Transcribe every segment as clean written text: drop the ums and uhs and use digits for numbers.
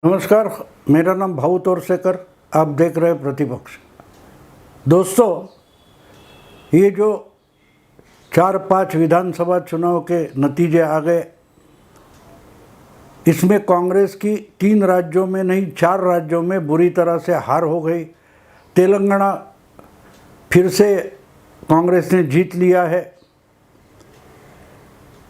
नमस्कार, मेरा नाम भाऊ तोरसेकर। आप देख रहे हैं प्रतिपक्ष। दोस्तों, ये जो 4-5 विधानसभा चुनाव के नतीजे आ गए, इसमें कांग्रेस की 3 राज्यों में नहीं 4 राज्यों में बुरी तरह से हार हो गई। तेलंगाना फिर से कांग्रेस ने जीत लिया है।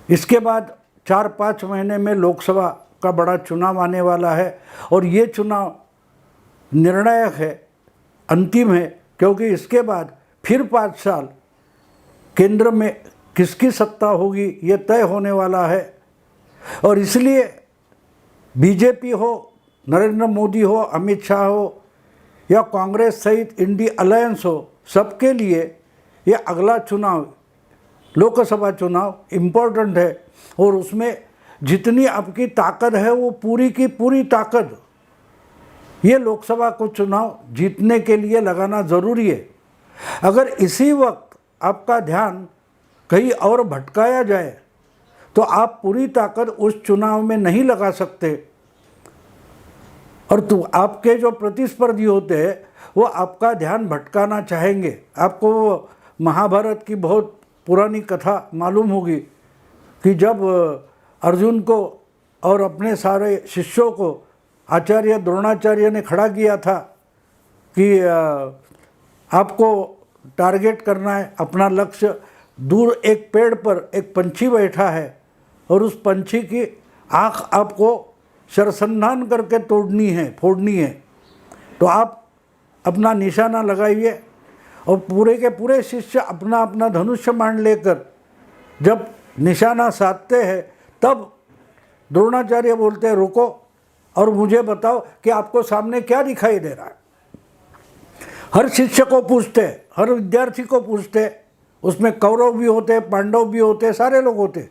इसके बाद 4-5 महीने में लोकसभा का बड़ा चुनाव आने वाला है और ये चुनाव निर्णायक है, अंतिम है, क्योंकि इसके बाद फिर 5 साल केंद्र में किसकी सत्ता होगी ये तय होने वाला है। और इसलिए बीजेपी हो, नरेंद्र मोदी हो, अमित शाह हो या कांग्रेस सहित इंडी अलायंस हो, सबके लिए ये अगला चुनाव, लोकसभा चुनाव इम्पोर्टेंट है। और उसमें जितनी आपकी ताकत है वो पूरी की पूरी ताकत ये लोकसभा को चुनाव जीतने के लिए लगाना ज़रूरी है। अगर इसी वक्त आपका ध्यान कहीं और भटकाया जाए तो आप पूरी ताकत उस चुनाव में नहीं लगा सकते। और तो आपके जो प्रतिस्पर्धी होते हैं वो आपका ध्यान भटकाना चाहेंगे। आपको वो महाभारत की बहुत पुरानी कथा मालूम होगी कि जब अर्जुन को और अपने सारे शिष्यों को आचार्य द्रोणाचार्य ने खड़ा किया था कि आपको टारगेट करना है, अपना लक्ष्य। दूर एक पेड़ पर एक पंछी बैठा है और उस पंछी की आँख आपको शरसंधान करके फोड़नी है। तो आप अपना निशाना लगाइए और पूरे के पूरे शिष्य अपना अपना धनुष्य बाण लेकर जब निशाना साधते हैं तब द्रोणाचार्य बोलते हैं रुको और मुझे बताओ कि आपको सामने क्या दिखाई दे रहा है। हर शिष्य को पूछते, हर विद्यार्थी को पूछते, उसमें कौरव भी होते, पांडव भी होते, सारे लोग होते।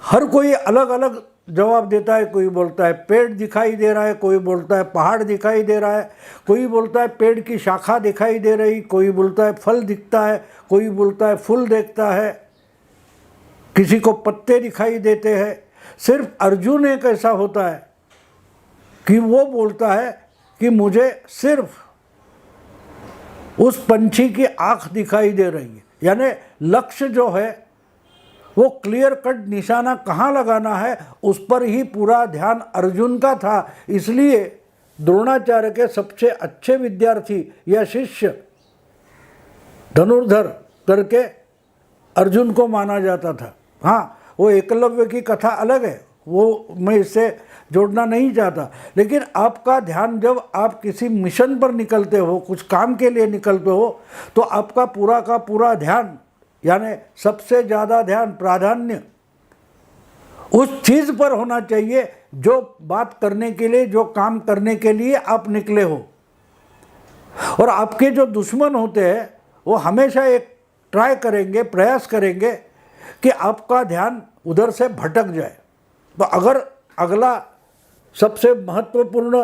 हर कोई अलग अलग जवाब देता है। कोई बोलता है पेड़ दिखाई दे रहा है, कोई बोलता है पहाड़ दिखाई दे रहा है, कोई बोलता है पेड़ की शाखा दिखाई दे रही, कोई बोलता है फल दिखता है, कोई बोलता है फूल देखता है, किसी को पत्ते दिखाई देते हैं। सिर्फ अर्जुन एक ऐसा होता है कि वो बोलता है कि मुझे सिर्फ उस पंछी की आँख दिखाई दे रही है। यानी लक्ष्य जो है वो क्लियर कट निशाना कहाँ लगाना है उस पर ही पूरा ध्यान अर्जुन का था। इसलिए द्रोणाचार्य के सबसे अच्छे विद्यार्थी या शिष्य धनुर्धर करके अर्जुन को माना जाता था। हाँ, वो एकलव्य की कथा अलग है, वो मैं इससे जोड़ना नहीं चाहता। लेकिन आपका ध्यान जब आप किसी मिशन पर निकलते हो, कुछ काम के लिए निकलते हो, तो आपका पूरा का पूरा ध्यान, यानी सबसे ज़्यादा ध्यान, प्राधान्य उस चीज़ पर होना चाहिए जो बात करने के लिए, जो काम करने के लिए आप निकले हो। और आपके जो दुश्मन होते हैं वो हमेशा एक ट्राई करेंगे, प्रयास करेंगे कि आपका ध्यान उधर से भटक जाए। तो अगर अगला सबसे महत्वपूर्ण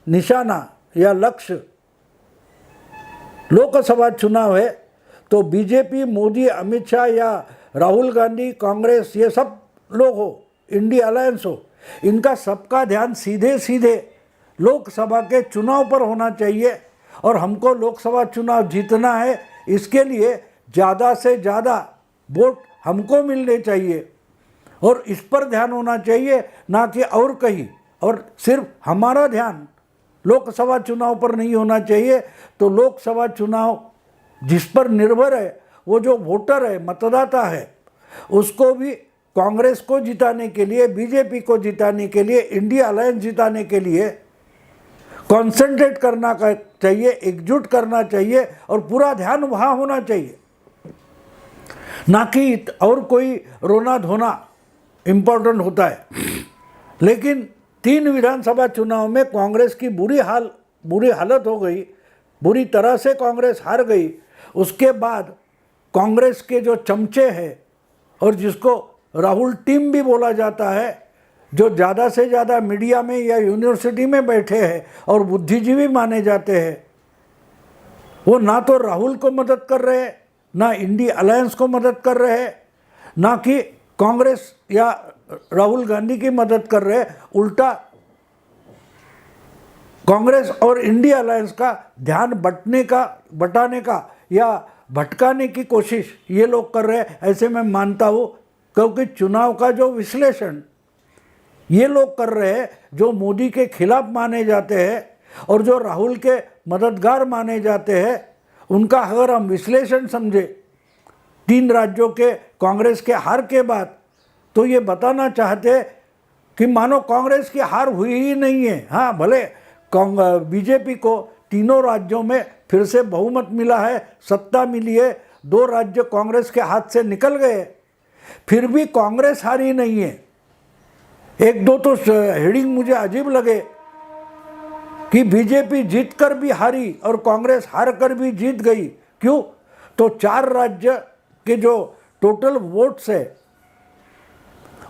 निशाना या लक्ष्य लोकसभा चुनाव है तो बीजेपी, मोदी, अमित शाह या राहुल गांधी, कांग्रेस, ये सब लोग हो, इंडिया अलायंस हो, इनका सबका ध्यान सीधे सीधे लोकसभा के चुनाव पर होना चाहिए। और हमको लोकसभा चुनाव जीतना है, इसके लिए ज़्यादा से ज़्यादा वोट हमको मिलने चाहिए और इस पर ध्यान होना चाहिए, ना कि और कहीं। और सिर्फ हमारा ध्यान लोकसभा चुनाव पर नहीं होना चाहिए। तो लोकसभा चुनाव जिस पर निर्भर है वो जो वोटर है, मतदाता है, उसको भी कांग्रेस को जिताने के लिए, बीजेपी को जिताने के लिए, इंडिया अलायंस जिताने के लिए कॉन्सेंट्रेट करना चाहिए, एकजुट करना चाहिए और पूरा ध्यान वहाँ होना चाहिए, ना कि और कोई रोना धोना इम्पोर्टेंट होता है। लेकिन 3 विधानसभा चुनाव में कांग्रेस की बुरी हालत हो गई, बुरी तरह से कांग्रेस हार गई। उसके बाद कांग्रेस के जो चमचे हैं और जिसको राहुल टीम भी बोला जाता है, जो ज़्यादा से ज़्यादा मीडिया में या यूनिवर्सिटी में बैठे हैं और बुद्धिजीवी माने जाते हैं, वो ना तो राहुल को मदद कर रहे हैं, ना इंडिया अलायंस को मदद कर रहे हैं, ना कि कांग्रेस या राहुल गांधी की मदद कर रहे, उल्टा कांग्रेस और इंडिया अलायंस का ध्यान बटाने का या भटकाने की कोशिश ये लोग कर रहे हैं, ऐसे मैं मानता हूँ। क्योंकि चुनाव का जो विश्लेषण ये लोग कर रहे हैं, जो मोदी के खिलाफ माने जाते हैं और जो राहुल के मददगार माने जाते हैं, उनका अगर हम विश्लेषण समझे 3 राज्यों के कांग्रेस के हार के बाद, तो ये बताना चाहते हैं कि मानो कांग्रेस की हार हुई ही नहीं है। हाँ, भले बीजेपी को तीनों राज्यों में फिर से बहुमत मिला है, सत्ता मिली है, 2 राज्य कांग्रेस के हाथ से निकल गए, फिर भी कांग्रेस हारी नहीं है। 1-2 तो हेडिंग मुझे अजीब लगे कि बीजेपी जीतकर भी हारी और कांग्रेस हार कर भी जीत गई। क्यों? तो 4 राज्य के जो टोटल वोट्स है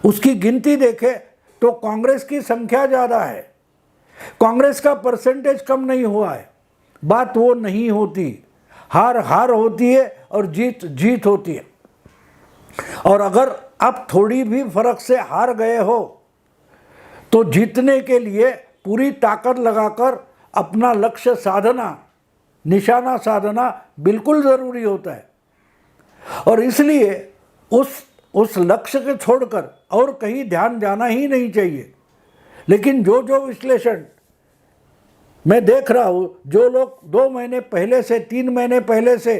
उसकी गिनती देखे तो कांग्रेस की संख्या ज़्यादा है, कांग्रेस का परसेंटेज कम नहीं हुआ है। बात वो नहीं होती, हार हार होती है और जीत जीत होती है। और अगर आप थोड़ी भी फर्क से हार गए हो तो जीतने के लिए पूरी ताकत लगाकर अपना लक्ष्य साधना, निशाना साधना बिल्कुल ज़रूरी होता है। और इसलिए उस लक्ष्य के छोड़कर और कहीं ध्यान जाना ही नहीं चाहिए। लेकिन जो विश्लेषण मैं देख रहा हूँ, जो लोग 2 महीने पहले से 3 महीने पहले से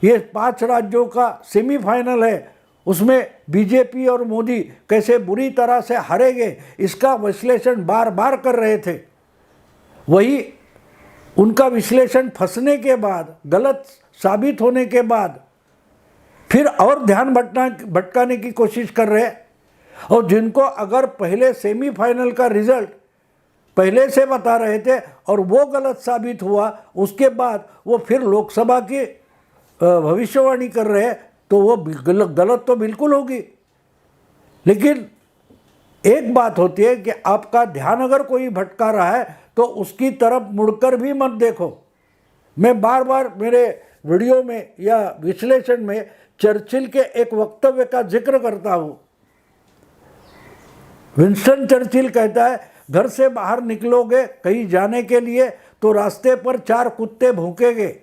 ये 5 राज्यों का सेमीफाइनल है, उसमें बीजेपी और मोदी कैसे बुरी तरह से हारेंगे, इसका विश्लेषण बार बार कर रहे थे, वही उनका विश्लेषण फंसने के बाद, गलत साबित होने के बाद फिर और ध्यान भटकाने की कोशिश कर रहे हैं। और जिनको अगर पहले सेमीफाइनल का रिजल्ट पहले से बता रहे थे और वो गलत साबित हुआ, उसके बाद वो फिर लोकसभा की भविष्यवाणी कर रहे हैं, तो वो गलत तो बिल्कुल होगी। लेकिन एक बात होती है कि आपका ध्यान अगर कोई भटका रहा है तो उसकी तरफ मुड़कर भी मत देखो। मैं बार बार मेरे वीडियो में या विश्लेषण में चर्चिल के एक वक्तव्य का जिक्र करता हूँ। विंस्टन चर्चिल कहता है, घर से बाहर निकलोगे कहीं जाने के लिए तो रास्ते पर 4 कुत्ते भौंकेंगे,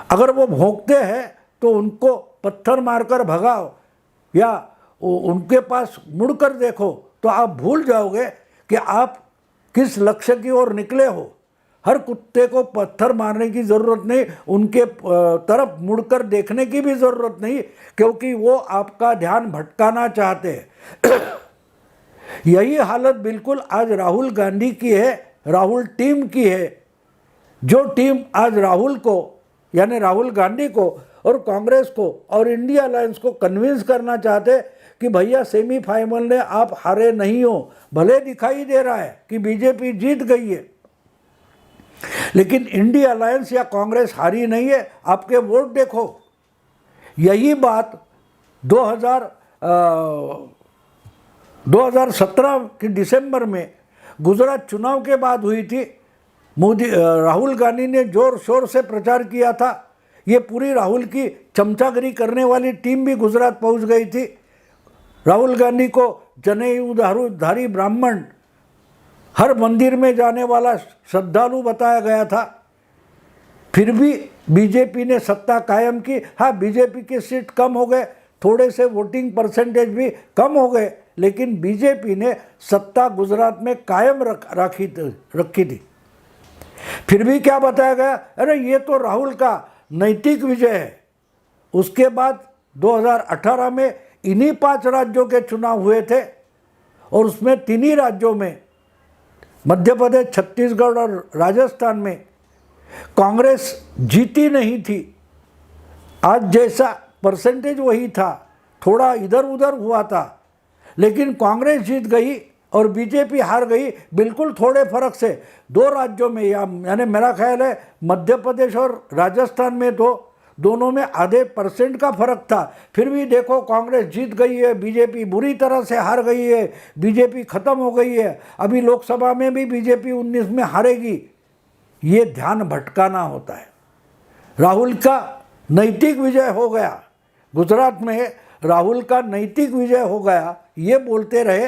अगर वो भौंकते हैं तो उनको पत्थर मारकर भगाओ या उनके पास मुड़कर देखो, तो आप भूल जाओगे कि आप किस लक्ष्य की ओर निकले हो। हर कुत्ते को पत्थर मारने की ज़रूरत नहीं, उनके तरफ मुड़कर देखने की भी ज़रूरत नहीं, क्योंकि वो आपका ध्यान भटकाना चाहते हैं। यही हालत बिल्कुल आज राहुल गांधी की है, राहुल टीम की है। जो टीम आज राहुल को यानी राहुल गांधी को और कांग्रेस को और इंडिया अलायंस को कन्विंस करना चाहते कि भैया सेमीफाइनल में आप हारे नहीं हो, भले दिखाई दे रहा है कि बीजेपी जीत गई है, लेकिन इंडिया अलायंस या कांग्रेस हारी नहीं है, आपके वोट देखो। यही बात 2017 के दिसंबर में गुजरात चुनाव के बाद हुई थी। राहुल गांधी ने जोर शोर से प्रचार किया था, ये पूरी राहुल की चमचागिरी करने वाली टीम भी गुजरात पहुंच गई थी। राहुल गांधी को जनेऊधारी ब्राह्मण, हर मंदिर में जाने वाला श्रद्धालु बताया गया था। फिर भी बीजेपी ने सत्ता कायम की। हाँ, बीजेपी की सीट कम हो गए, थोड़े से वोटिंग परसेंटेज भी कम हो गए, लेकिन बीजेपी ने सत्ता गुजरात में कायम रखी थी। फिर भी क्या बताया गया, अरे ये तो राहुल का नैतिक विजय है। उसके बाद 2018 में इन्हीं 5 राज्यों के चुनाव हुए थे और उसमें 3 ही राज्यों में, मध्य प्रदेश, छत्तीसगढ़ और राजस्थान में कांग्रेस जीती नहीं थी। आज जैसा परसेंटेज वही था, थोड़ा इधर उधर हुआ था, लेकिन कांग्रेस जीत गई और बीजेपी हार गई, बिल्कुल थोड़े फर्क से। 2 राज्यों में यानी मेरा ख्याल है मध्य प्रदेश और राजस्थान में तो दोनों में आधे % का फर्क था। फिर भी देखो कांग्रेस जीत गई है, बीजेपी बुरी तरह से हार गई है, बीजेपी खत्म हो गई है। अभी लोकसभा में भी बीजेपी 19 में हारेगी। ये ध्यान भटकाना होता है। राहुल का नैतिक विजय हो गया, गुजरात में राहुल का नैतिक विजय हो गया, ये बोलते रहे,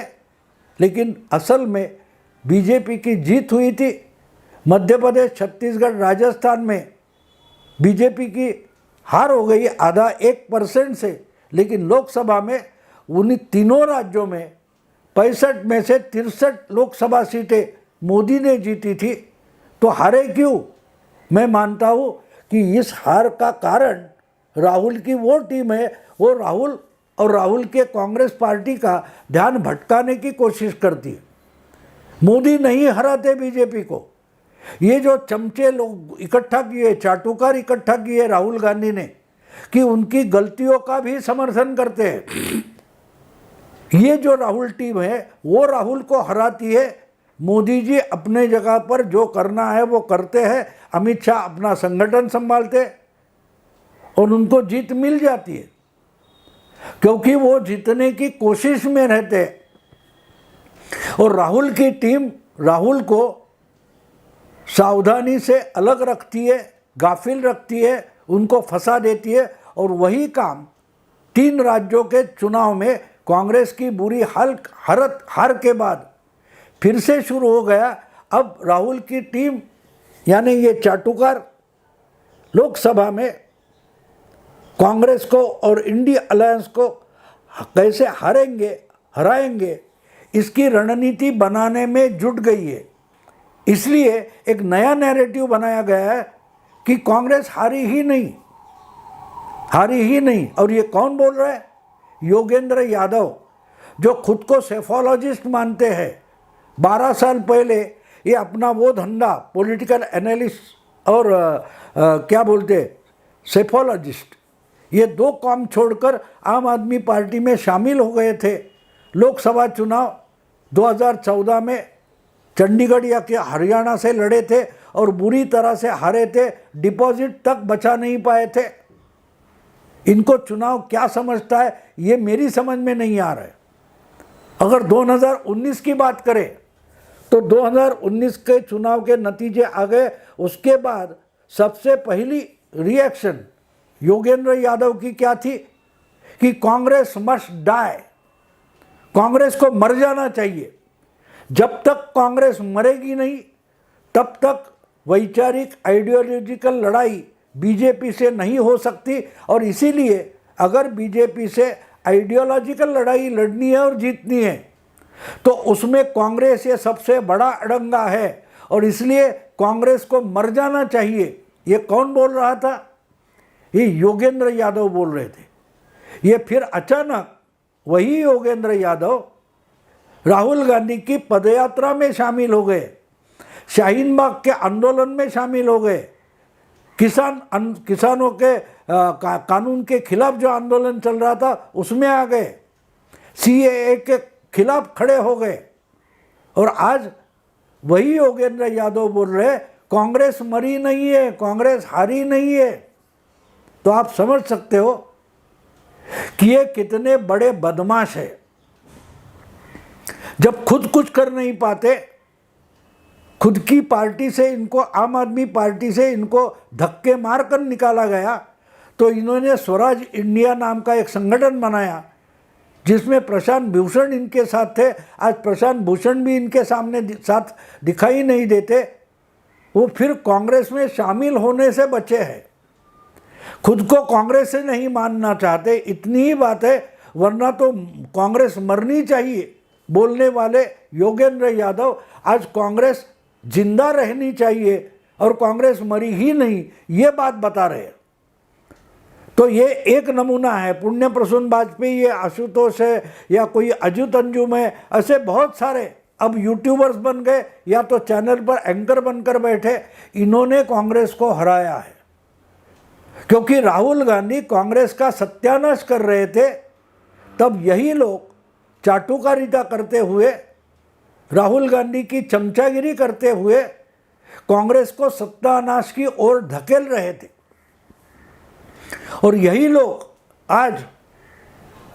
लेकिन असल में बीजेपी की जीत हुई थी। मध्य प्रदेश, छत्तीसगढ़, राजस्थान में बीजेपी की हार हो गई आधा 1% से, लेकिन लोकसभा में उन्हीं तीनों राज्यों में 65 में से 63 लोकसभा सीटें मोदी ने जीती थी। तो हारे क्यों? मैं मानता हूँ कि इस हार का कारण राहुल की वो टीम है, वो राहुल और राहुल के कांग्रेस पार्टी का ध्यान भटकाने की कोशिश करती है। मोदी नहीं हराते बीजेपी को। ये जो चमचे लोग इकट्ठा किए, चाटुकार इकट्ठा किए राहुल गांधी ने, कि उनकी गलतियों का भी समर्थन करते हैं। ये जो राहुल टीम है वो राहुल को हराती है। मोदी जी अपने जगह पर जो करना है वो करते हैं, अमित शाह अपना संगठन संभालते और उनको जीत मिल जाती है, क्योंकि वो जीतने की कोशिश में रहते हैं। और राहुल की टीम राहुल को सावधानी से अलग रखती है, गाफिल रखती है, उनको फंसा देती है। और वही काम 3 राज्यों के चुनाव में कांग्रेस की बुरी हार के बाद फिर से शुरू हो गया। अब राहुल की टीम यानी ये चाटुकार लोकसभा में कांग्रेस को और इंडिया अलायंस को कैसे हराएंगे, इसकी रणनीति बनाने में जुट गई है। इसलिए एक नया नैरेटिव बनाया गया है कि कांग्रेस हारी ही नहीं। और ये कौन बोल रहा है? योगेंद्र यादव, जो खुद को सेफोलॉजिस्ट मानते हैं। 12 साल पहले ये अपना वो धंधा, पॉलिटिकल एनालिस्ट और क्या बोलते सेफोलॉजिस्ट, ये 2 काम छोड़कर आम आदमी पार्टी में शामिल हो गए थे। लोकसभा चुनाव 2014 में चंडीगढ़ या कि हरियाणा से लड़े थे और बुरी तरह से हारे थे, डिपॉजिट तक बचा नहीं पाए थे। इनको चुनाव क्या समझता है ये मेरी समझ में नहीं आ रहा है। अगर 2019 की बात करें तो 2019 के चुनाव के नतीजे आ गए। उसके बाद सबसे पहली रिएक्शन योगेंद्र यादव की क्या थी कि कांग्रेस मस्ट डाई, कांग्रेस को मर जाना चाहिए। जब तक कांग्रेस मरेगी नहीं तब तक वैचारिक आइडियोलॉजिकल लड़ाई बीजेपी से नहीं हो सकती। और इसीलिए अगर बीजेपी से आइडियोलॉजिकल लड़ाई लड़नी है और जीतनी है तो उसमें कांग्रेस ये सबसे बड़ा अड़ंगा है और इसलिए कांग्रेस को मर जाना चाहिए। ये कौन बोल रहा था? ये योगेंद्र यादव बोल रहे थे। ये फिर अचानक वही योगेंद्र यादव राहुल गांधी की पदयात्रा में शामिल हो गए, शाहीन बाग के आंदोलन में शामिल हो गए, किसानों के कानून के खिलाफ जो आंदोलन चल रहा था उसमें आ गए, सीएए के खिलाफ खड़े हो गए। और आज वही योगेंद्र यादव बोल रहे कांग्रेस मरी नहीं है, कांग्रेस हारी नहीं है। तो आप समझ सकते हो कि ये कितने बड़े बदमाश है। जब खुद कुछ कर नहीं पाते, खुद की पार्टी से इनको, आम आदमी पार्टी से इनको धक्के मारकर निकाला गया, तो इन्होंने स्वराज इंडिया नाम का एक संगठन बनाया जिसमें प्रशांत भूषण इनके साथ थे। आज प्रशांत भूषण भी इनके साथ दिखाई नहीं देते। वो फिर कांग्रेस में शामिल होने से बचे हैं, खुद को कांग्रेस से नहीं मानना चाहते। इतनी ही बात है, वरना तो कांग्रेस मरनी चाहिए बोलने वाले योगेंद्र यादव आज कांग्रेस जिंदा रहनी चाहिए और कांग्रेस मरी ही नहीं, ये बात बता रहे हैं। तो ये एक नमूना है। पुण्य प्रसून वाजपेयी है, आशुतोष है, या कोई अजूत अंजुम है, ऐसे बहुत सारे अब यूट्यूबर्स बन गए या तो चैनल पर एंकर बनकर बैठे। इन्होंने कांग्रेस को हराया है क्योंकि राहुल गांधी कांग्रेस का सत्यानाश कर रहे थे। तब यही लोग चाटुकारिता करते हुए, राहुल गांधी की चमचागिरी करते हुए कांग्रेस को सत्यानाश की ओर धकेल रहे थे। और यही लोग आज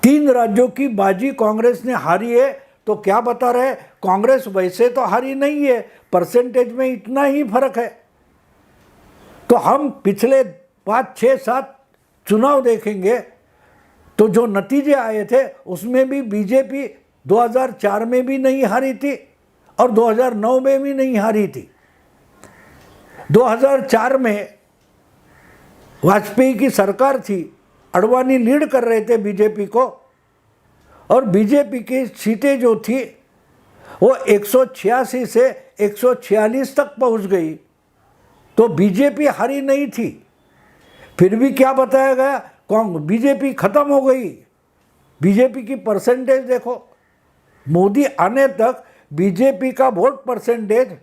3 राज्यों की बाजी कांग्रेस ने हारी है तो क्या बता रहे? कांग्रेस वैसे तो हारी नहीं है, परसेंटेज में इतना ही फर्क है। तो हम पिछले 5, 6, 7 चुनाव देखेंगे तो जो नतीजे आए थे उसमें भी बीजेपी 2004 में भी नहीं हारी थी और 2009 में भी नहीं हारी थी। 2004 में वाजपेयी की सरकार थी, अडवाणी लीड कर रहे थे बीजेपी को, और बीजेपी की सीटें जो थी वो 186 से 146 तक पहुंच गई, तो बीजेपी हारी नहीं थी। फिर भी क्या बताया गया, बीजेपी खत्म हो गई। बीजेपी की परसेंटेज देखो, मोदी आने तक बीजेपी का वोट परसेंटेज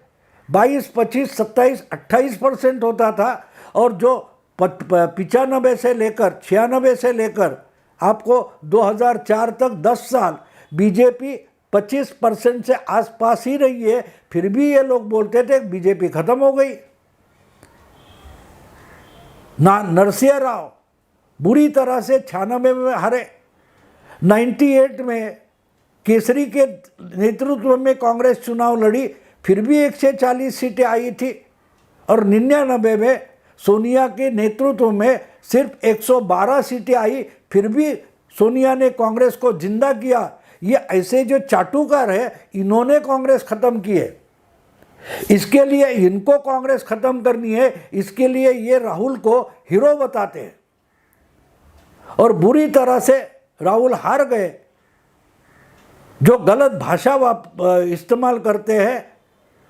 22, 25, 27, 28% होता था, और जो 95 से लेकर 96 से लेकर आपको 2004 तक 10 साल बीजेपी 25% से आसपास ही रही है। फिर भी ये लोग बोलते थे बीजेपी खत्म हो गई। नरसिंह राव बुरी तरह से 96 में हारे। 98 में केसरी के नेतृत्व में कांग्रेस चुनाव लड़ी, फिर भी 140 सीटें आई थी, और 99 में सोनिया के नेतृत्व में सिर्फ 112 सीटें आई, फिर भी सोनिया ने कांग्रेस को जिंदा किया। ये ऐसे जो चाटुकार है, इन्होंने कांग्रेस खत्म की है। इसके लिए इनको कांग्रेस खत्म करनी है, इसके लिए ये राहुल को हीरो बताते हैं, और बुरी तरह से राहुल हार गए। जो गलत भाषा इस्तेमाल करते हैं,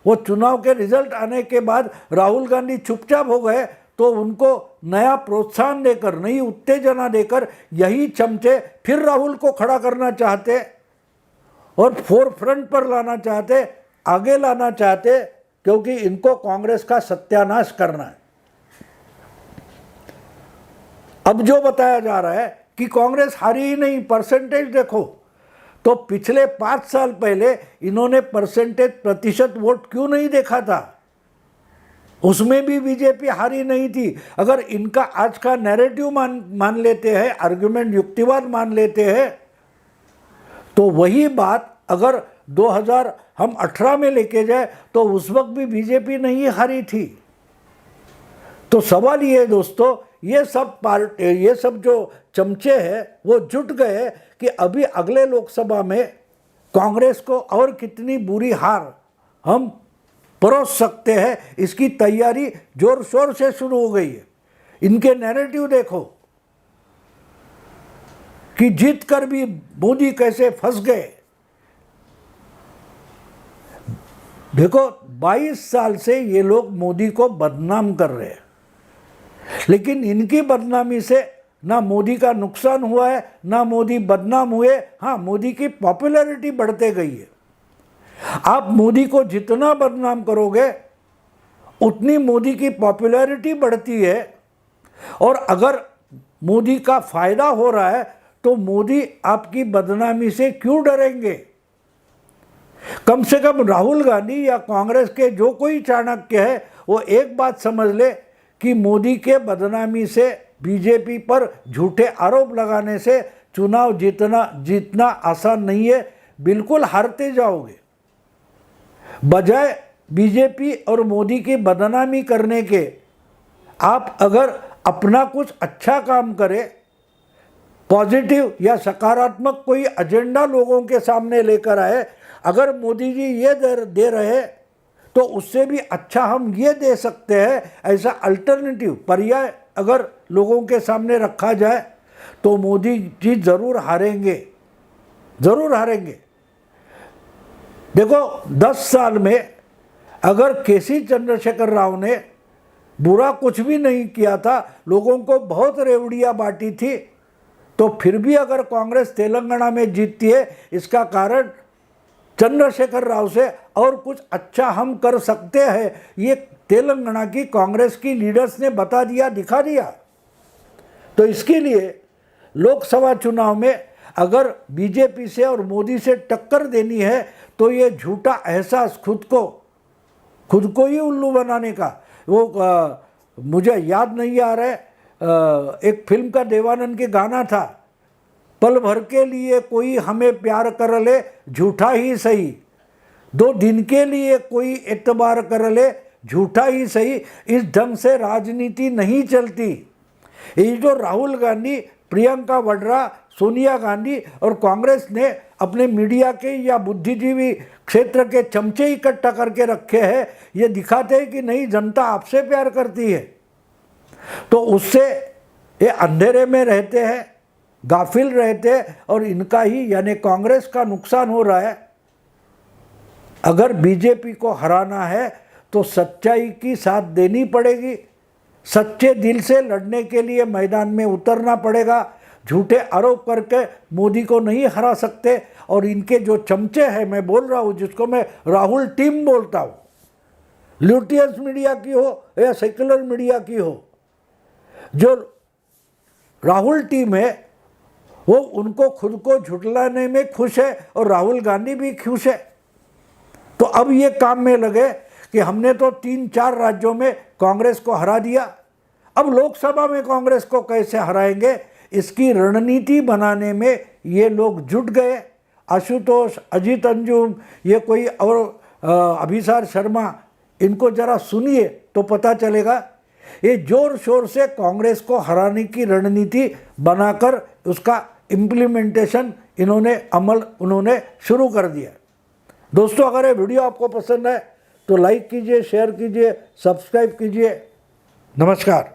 वो चुनाव के रिजल्ट आने के बाद राहुल गांधी चुपचाप हो गए, तो उनको नया प्रोत्साहन देकर, नई उत्तेजना देकर यही चमचे फिर राहुल को खड़ा करना चाहते और फोर फ्रंट पर लाना चाहते, आगे लाना चाहते, क्योंकि इनको कांग्रेस का सत्यानाश करना है। अब जो बताया जा रहा है कि कांग्रेस हारी ही नहीं, परसेंटेज देखो, तो पिछले 5 साल पहले इन्होंने परसेंटेज प्रतिशत वोट क्यों नहीं देखा था, उसमें भी बीजेपी हारी नहीं थी। अगर इनका आज का नैरेटिव मान लेते हैं, आर्गुमेंट युक्तिवाद मान लेते हैं, तो वही बात अगर 2018 में लेके जाए तो उस वक्त भी बीजेपी नहीं हारी थी। तो सवाल ये है दोस्तों, ये सब जो चमचे हैं वो जुट गए कि अभी अगले लोकसभा में कांग्रेस को और कितनी बुरी हार हम परोस सकते हैं, इसकी तैयारी जोर शोर से शुरू हो गई है। इनके नैरेटिव देखो कि जीत कर भी मोदी कैसे फंस गए। देखो 22 साल से ये लोग मोदी को बदनाम कर रहे हैं, लेकिन इनकी बदनामी से ना मोदी का नुकसान हुआ है, ना मोदी बदनाम हुए। हाँ, मोदी की पॉपुलैरिटी बढ़ते गई है। आप मोदी को जितना बदनाम करोगे उतनी मोदी की पॉपुलैरिटी बढ़ती है, और अगर मोदी का फायदा हो रहा है तो मोदी आपकी बदनामी से क्यों डरेंगे। कम से कम राहुल गांधी या कांग्रेस के जो कोई चाणक्य है वो एक बात समझ ले कि मोदी के बदनामी से, बीजेपी पर झूठे आरोप लगाने से चुनाव जीतना आसान नहीं है, बिल्कुल हारते जाओगे। बजाय बीजेपी और मोदी की बदनामी करने के, आप अगर अपना कुछ अच्छा काम करें, पॉजिटिव या सकारात्मक कोई एजेंडा लोगों के सामने लेकर आए, अगर मोदी जी ये दे रहे तो उससे भी अच्छा हम ये दे सकते हैं, ऐसा अल्टरनेटिव पर्याय अगर लोगों के सामने रखा जाए तो मोदी जी जरूर हारेंगे, जरूर हारेंगे। देखो 10 साल में अगर केसी चंद्रशेखर राव ने बुरा कुछ भी नहीं किया था, लोगों को बहुत रेवड़ियाँ बांटी थी, तो फिर भी अगर कांग्रेस तेलंगाना में जीतती है, इसका कारण चंद्रशेखर राव से और कुछ अच्छा हम कर सकते हैं, ये तेलंगाना की कांग्रेस की लीडर्स ने बता दिया, दिखा दिया। तो इसके लिए लोकसभा चुनाव में अगर बीजेपी से और मोदी से टक्कर देनी है तो ये झूठा एहसास खुद को ही उल्लू बनाने का, वो मुझे याद नहीं आ रहा है, एक फिल्म का देवानंद के गाना था, पल भर के लिए कोई हमें प्यार कर ले झूठा ही सही, 2 दिन के लिए कोई एतबार कर ले झूठा ही सही, इस ढंग से राजनीति नहीं चलती। ये जो राहुल गांधी प्रियंका वाड्रा, सोनिया गांधी और कांग्रेस ने अपने मीडिया के या बुद्धिजीवी क्षेत्र के चमचे इकट्ठा करके रखे हैं। ये दिखाते हैं कि नहीं, जनता आपसे प्यार करती है। तो उससे ये अंधेरे में रहते हैं, गाफिल रहते हैं और इनका ही यानी कांग्रेस का नुकसान हो रहा है। अगर बीजेपी को हराना है तो सच्चाई की साथ देनी पड़ेगी, सच्चे दिल से लड़ने के लिए मैदान में उतरना पड़ेगा। झूठे आरोप करके मोदी को नहीं हरा सकते। और इनके जो चमचे हैं, मैं बोल रहा हूँ, जिसको मैं राहुल टीम बोलता हूँ, ल्यूटियंस मीडिया की हो या सेक्युलर मीडिया की हो, जो राहुल टीम है वो उनको खुद को झुठलाने में खुश है और राहुल गांधी भी खुश है। तो अब ये काम में लगे कि हमने तो 3-4 राज्यों में कांग्रेस को हरा दिया, अब लोकसभा में कांग्रेस को कैसे हराएंगे, इसकी रणनीति बनाने में ये लोग जुट गए। आशुतोष, अजीत अंजुम, ये कोई और अभिसार शर्मा, इनको जरा सुनिए तो पता चलेगा। ये जोर शोर से कांग्रेस को हराने की रणनीति बनाकर उसका इम्प्लीमेंटेशन उन्होंने शुरू कर दिया। दोस्तों, अगर ये वीडियो आपको पसंद है तो लाइक कीजिए, शेयर कीजिए, सब्सक्राइब कीजिए। नमस्कार।